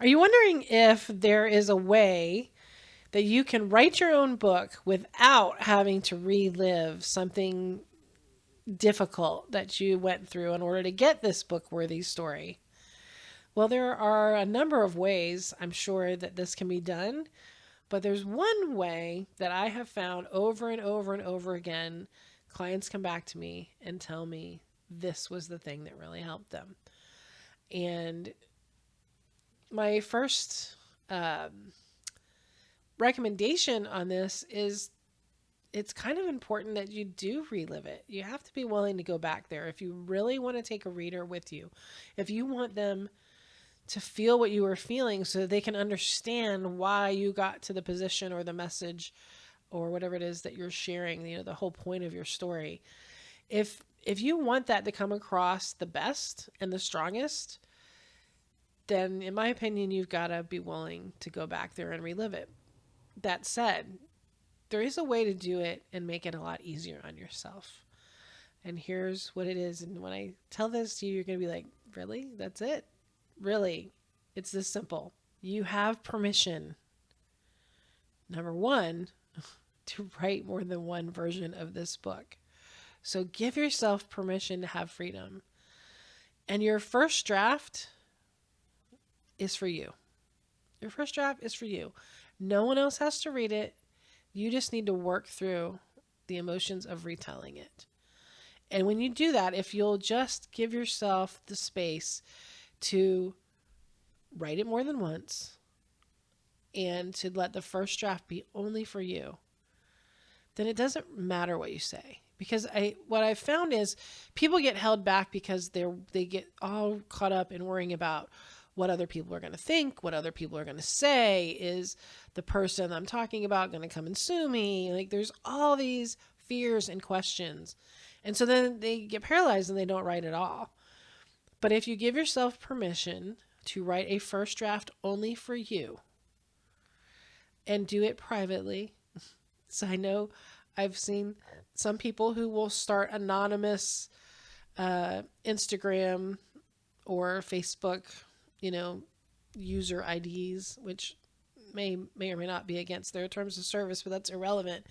Are you wondering if there is a way that you can write your own book without having to relive something difficult that you went through in order to get this book worthy story? Well, there are a number of ways I'm sure that this can be done, but there's one way that I have found over and over and over again. Clients come back to me and tell me this was the thing that really helped them. And my first recommendation on this is it's kind of important that you do relive it. You have to be willing to go back there if you really want to take a reader with you. If you want them to feel what you were feeling so they can understand why you got to the position or the message or whatever it is that you're sharing, the whole point of your story. If you want that to come across the best and the strongest, then in my opinion, you've got to be willing to go back there and relive it. That said, there is a way to do it and make it a lot easier on yourself. And here's what it is. And when I tell this to you, you're going to be like, really? That's it? Really? It's this simple. You have permission, number one, to write more than one version of this book. So give yourself permission to have freedom. And your first draft is for you. Your first draft is for you. No one else has to read it. You just need to work through the emotions of retelling it. And when you do that, if you'll just give yourself the space to write it more than once and to let the first draft be only for you, then it doesn't matter what you say. Because what I've found is people get held back because they get all caught up in worrying about what other people are going to think, what other people are going to say. Is the person I'm talking about going to come and sue me? Like, there's all these fears and questions. And so then they get paralyzed and they don't write at all. But if you give yourself permission to write a first draft only for you and do it privately. So I know I've seen some people who will start anonymous Instagram or Facebook, user IDs, which may or may not be against their terms of service, but that's irrelevant.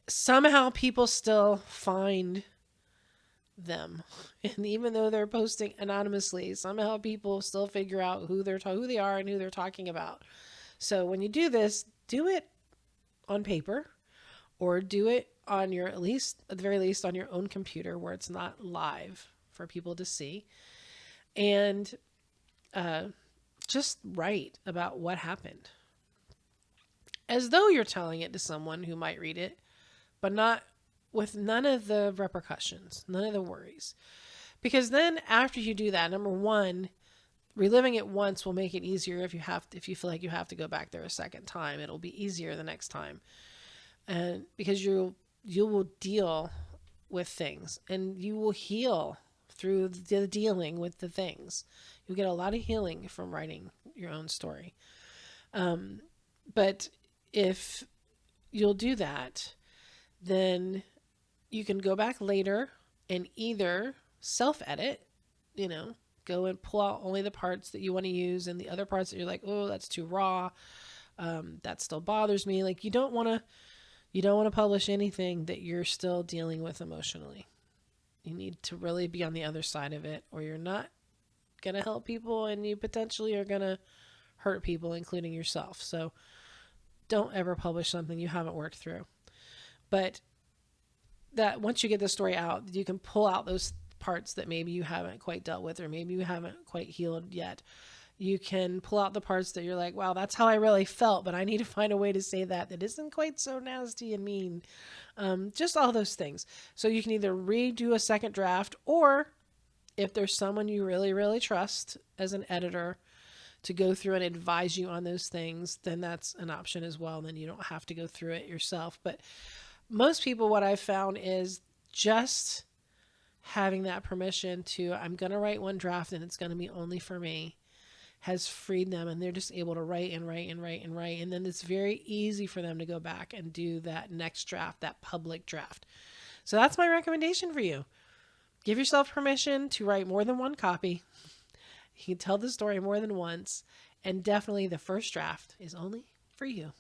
Somehow people still find them, and even though they're posting anonymously, somehow people still figure out who they are and who they're talking about. So when you do this, do it on paper, or do it on at the very least on your own computer where it's not live for people to see, and just write about what happened as though you're telling it to someone who might read it, but not with none of the repercussions, none of the worries. Because then after you do that, number one, reliving it once will make it easier. If you feel like you have to go back there a second time, it'll be easier the next time. And because you will deal with things and you will heal through the dealing with the things. You'll get a lot of healing from writing your own story. But if you'll do that, then you can go back later and either self-edit, go and pull out only the parts that you want to use, and the other parts that you're like, oh, that's too raw. That still bothers me. Like, you don't want to publish anything that you're still dealing with emotionally. You need to really be on the other side of it, or you're not going to help people, and you potentially are going to hurt people, including yourself. So don't ever publish something you haven't worked through. But that once you get the story out, you can pull out those parts that maybe you haven't quite dealt with, or maybe you haven't quite healed yet. You can pull out the parts that you're like, wow, that's how I really felt, but I need to find a way to say that isn't quite so nasty and mean. Just all those things. So you can either redo a second draft, or if there's someone you really, really trust as an editor to go through and advise you on those things, then that's an option as well. Then you don't have to go through it yourself. But most people, what I've found is just having that permission to, I'm going to write one draft and it's going to be only for me, has freed them, and they're just able to write and write and write and write. And then it's very easy for them to go back and do that next draft, that public draft. So that's my recommendation for you. Give yourself permission to write more than one copy. You can tell the story more than once, and definitely the first draft is only for you.